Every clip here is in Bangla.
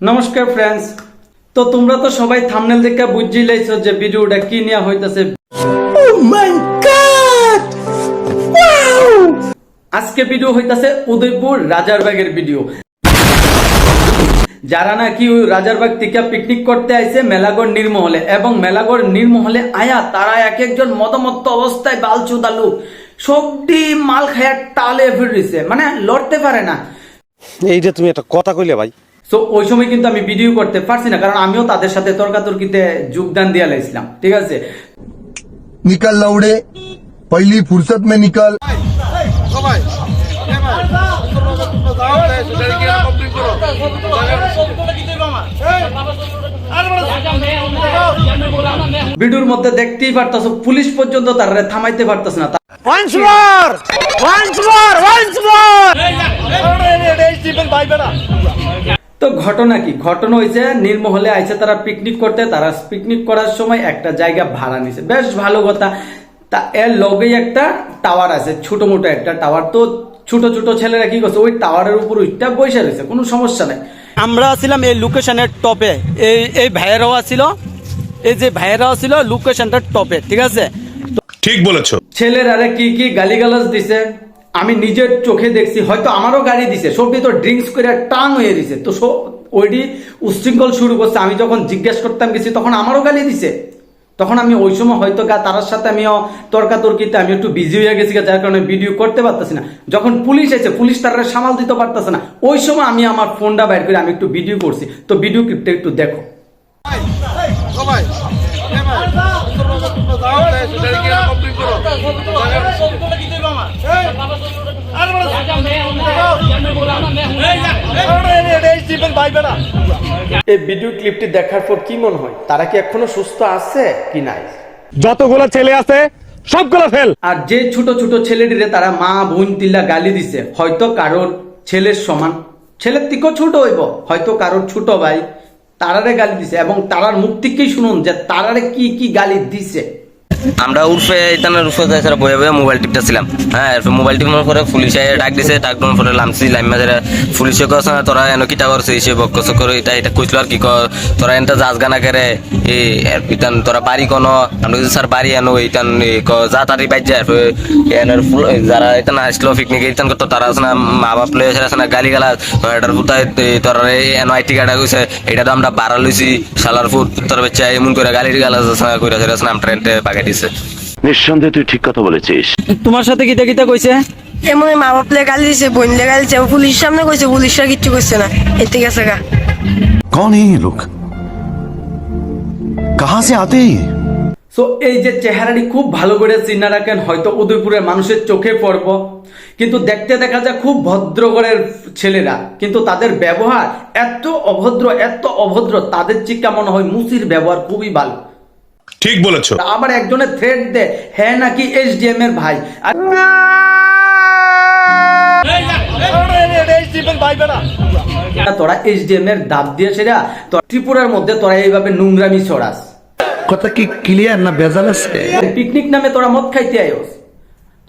নমস্কার ফ্রেন্ডস, তো তোমরা তো সবাই থাম্বনেল দেখে বুঝিয়ে লাইছো যে ভিডিওটা কি নিয়ে হইতাছে। ও মাই গড, ওয়াও! আজকে ভিডিও হইতাছে উদয়পুর রাজারবাগের ভিডিও। যারা নাকি ওই রাজারবাগ থেকে পিকনিক করতে আইছে মেলাগড় নির্মহলে, এবং মেলাগড় নির্মহলে আয়া তারা এক একজন মদমত্ত অবস্থায় বালচুদা লোক সবটি মাল খায়া টালে ফিরেছে, মানে লড়তে পারে না। এইটা তুমি একটা কথা কইলে ভাই। সো ওই সময় কিন্তু আমি ভিডিও করতে পারছি না, কারণ আমিও তাদের সাথে তর্কাতর্কিতে যোগদান দিয়ে লাইছিলাম। ঠিক আছে, निकल लौड़े पहली फुर्सत में निकल। ভিডিওর মধ্যে দেখতেই পারতাছো পুলিশ পর্যন্ত তারা থামাইতে পারতাছ না। তো ঘটনা কি? ঘটনা হয়েছে নির্মহলে আইছে তারা পিকনিক করতে। তারা পিকনিক করার সময় একটা জায়গা ভাড়া নিছে, বেশ ভালো কথা। তা এর লগেই একটা টাওয়ার আছে, ছোট মোটো একটা টাওয়ার। তো ছোট ছোট ছেলেরা কি করছে, ওই টাওয়ারের উপর উঠটা বসে রয়েছে, কোনো সমস্যা নাই। আমরা ছিলাম এই লোকেশনের টপে, এই ভাইয়েরাও ছিল, এই যে ভাইয়েরাও ছিল লোকেশনটার টপে। ঠিক আছে, ঠিক বলেছো। ছেলের আরে কি কি গালিগালাজ দিছে আমি নিজের চোখে দেখছি। হয়তো আমারও গালি দিছে, সবটি তো ড্রিঙ্কস করে টাং হয়ে দিছে। তো ওইটি উশৃঙ্খল শুরু করছে। আমি যখন জিজ্ঞেস করতাম গেছি তখন আমারও গালি দিছে। তখন আমি ওই সময় হয়তো তার সাথে আমিও তর্কাতর্কিতে আমি একটু বিজি হয়ে গেছি, যার কারণে ভিডিও করতে পারতেছি না। যখন পুলিশ এসে পুলিশ তারা সামাল দিতে পারতেছে না, ওই সময় আমি আমার ফোনটা বাইর করে আমি একটু ভিডিও করছি। তো ভিডিও ক্লিপটা একটু দেখো। এই ভিডিও ক্লিপটি দেখার পর কি মনে হয়, তারা কি এখনো সুস্থ আছে কি নাই? যতগুলো ছেলে আছে সবগুলো ফেল। আর যে ছোট ছোট ছেলেটিরে তারা মা বোন তিল্লা গালি দিছে, হয়তো কারোর ছেলের সমান, ছেলের থেকেও ছোট হইব, হয়তো কারোর ছোট ভাই, তারারে গালি দিছে। এবং তারার মুখ থেকেই শুনুন যে তারারে কি কি গালি দিছে। আমরা উর্ফে ইতানের উর্ফে যাইছারা বয়ে বয়ে মোবাইল টিপতেছিলাম। হ্যাঁ, এরপর মোবাইল টিপার পরে পুলিশে ডাক দিছে। ডাক দেওয়ার পরে লামছি লাইমা যারা পুলিশে কস না তোরা এনো কিটা করছে সে বকস করে এটা কইছিল আর কি তোরা এনটা জাজ গানা করে এই ইতান তোরা বাড়ি কোন আমরা যদি স্যার বাড়ি এনো ইতান যা তারি বাইজ যায় এনের যারা ইতান আসলো পিকনিকে ইতান করতো তারা আছে না মা বাপ লয়ে আছে না গালি গালা এটার পুতায় তোরা এনো আইটি কার্ড কইছে এটা তো আমরা বাড়া লইছি শালার ফুট তোর বাচ্চা এমন করে গালি গালা কইরা আছে না আমরা ট্রেনতে পাকাই দিছে। নিঃসন্দেহে তুই ঠিক কথা বলেছিস। তোমার সাথে কিতা কিতা কইছে? এমন মা বাপ লে গালি দিছে, বোন লে গালি দিছে, পুলিশ সামনে কইছে, পুলিশরা কিচ্ছু কইছে না। এতে গেছে গা। कौन है ये लोग, कहां से आते हैं? সো এই যে চেহারাটি খুব ভালো করে চিনা রাখেন, হয়তো উদয়পুরের মানুষের চোখে পড়ব, কিন্তু দেখতে দেখা যায় খুব ভদ্র ঘরের ছেলেরা, কিন্তু তাদের ব্যবহার এত অভদ্র, তাদের চিকা মনে হয় মুসির ব্যবহার খুবই ভালো। ঠিক বলেছো। আবার একজনের থ্রেড দেয়, হ্যাঁ নাকি এসডিএম এর ভাই। তোরা এসডিএম এর দাব দিয়ে সেরা ত্রিপুরার মধ্যে তোরা এইভাবে নোংরামি ছড়াস। কথা কি ক্লিয়ার না ভেজাল আছে? পিকনিক নামে তোরা মদ খাইতে আয়োস।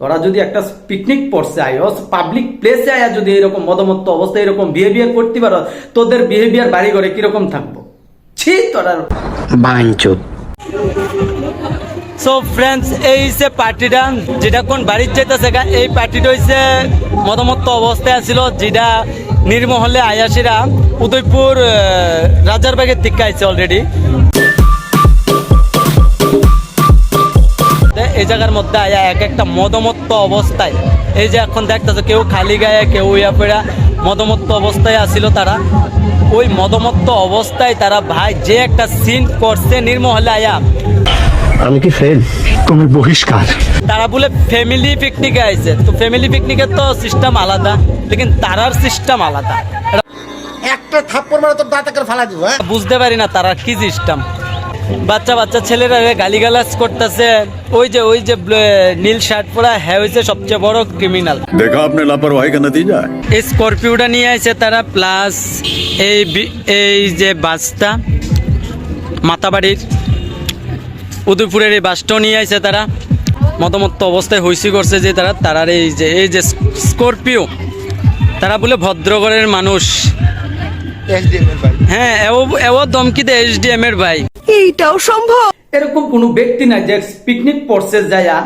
তোরা যদি একটা পিকনিক পড়ছে আয়োস, পাবলিক প্লেসে আয়া যদি এরকম মদমত্ত অবস্থায় এরকম বিহেভিয়ার করতে পারো, তোদের বিহেভিয়ার বাড়ি ঘরে কিরকম থাকবো? ছি তোরা বাঞ্চুত। সো ফ্রেন্ডস, এই যে পার্টিটা যেটা কোন বাড়ির যেতেছে, এই পার্টিটা হচ্ছে মদমত্ত অবস্থায় ছিল, যেটা নির্মহলে আয়াসীরা উদয়পুর রাজারবাগের দিকে আইছে অলরেডি। এই জায়গার মধ্যে আয়া এক একটা মদমত্ত অবস্থায়, এই যে এখন দেখতেছো কেউ খালি গায়ে কেউ ইয়া পড়া মদমত্ত অবস্থায় আসছিল। তারা ওই মদমত্ত অবস্থায় তারা ভাই যে একটা সিন করছে নির্মহলে আয়া, আমি কি ফেল? তুমি বহিষ্কার। তারা বলে ফ্যামিলি পিকনিকে আইছে। তো ফ্যামিলি পিকনিকের তো সিস্টেম আলাদা, লেকিন তারার সিস্টেম আলাদা। একটা থাপ্পড় মারে তোর দাঁতে করে ফালা দিব। বুঝতে পারি না তারা কি সিস্টেম। বাচ্চা ছেলেরা গালিগালাজ করতেছে। ওই যে নীল শার্ট পরা হ্যাঁ হয়েছে সবচেয়ে বড় ক্রিমিনাল। देखा आपने लापरवाही का नतीजा। এই স্করপিওটা নিয়ে আসছে তারা, প্লাস এই যে বাসটা মাতাবাড়ির উদয়পুরের এই বাসটাও নিয়ে আসছে তারা। মদমত্ত অবস্থায় হইসি করছে যে তারার এই যে স্করপিও, তারা বলে ভদ্রগড়ের মানুষ। হ্যাঁ এও ধমকি দেয় এসডিএম এর ভাই। এইটাও সম্ভব? এরকম কোনো ব্যক্তি না যে পিকনিক পড়ছে যায়া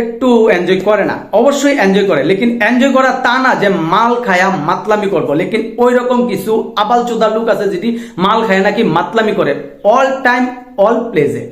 একটু এনজয় করে না, অবশ্যই এনজয় করে, লেকিন এনজয় করা তা না যে মাল খায়া মাতলামি করবো। লেকিন ওই রকম কিছু আবাল চোদা লোক আছে যেটি মাল খায় নাকি মাতলামি করে, অল টাইম অল প্লেজে।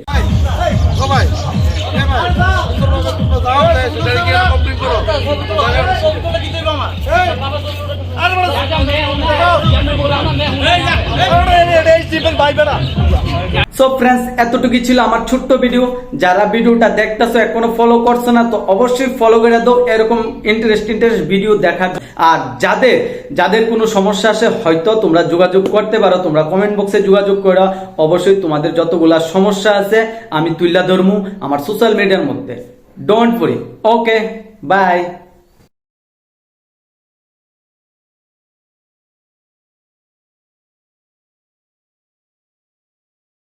সো ফ্রেন্ডস, এতটুকু ছিল আমার ছোট্ট ভিডিও। যারা ভিডিওটা দেখতেছো এখনো ফলো করছো না তো অবশ্যই ফলো করে দাও এরকম ইন্টারেস্ট ভিডিও দেখার। আর যাদের কোনো সমস্যা আছে হয়তো তোমরা যোগাযোগ করতে পারো, তোমরা কমেন্ট বক্সে যোগাযোগ করো। অবশ্যই তোমাদের যতগুলা সমস্যা আছে আমি তুইলা ধরমু আমার সোশ্যাল মিডিয়ার মধ্যে। Don't worry. Okay, by.